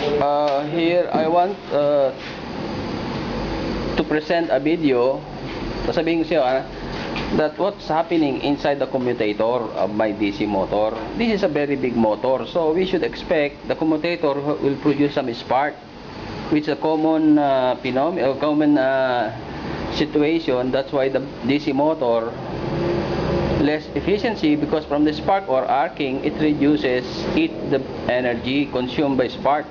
Here I want to present a video. Sasabihin ko sa'yo that what's happening inside the commutator of my DC motor. This is a very big motor, so we should expect the commutator will produce some spark, which is a common phenomenon, common situation. That's why the DC motor less efficiency, because from the spark or arcing it reduces the energy consumed by spark.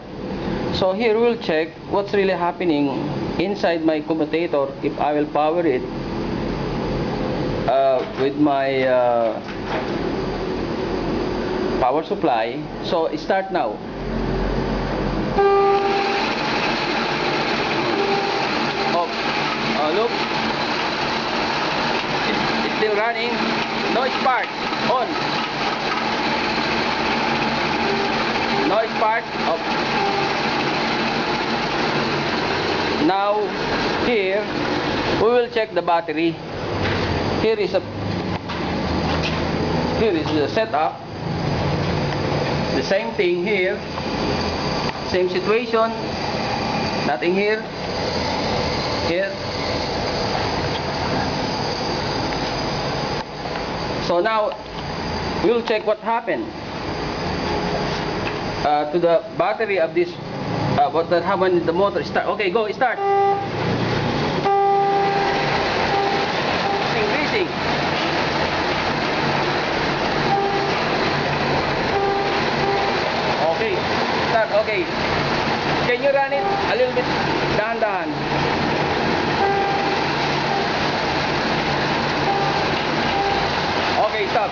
So here we'll check what's really happening inside my commutator if I will power it with my power supply. So start now. Look, it's still running. No spark. On. No spark. Off. Now here we will check the battery. Here is the setup. The same thing here. Same situation. Nothing here. Here. So now we'll check what happened to the battery of this. What happened in the motor? Start. Okay, go. Start. Increasing. Okay. Start. Okay. Can you run it a little bit dahan-dahan? Okay, stop.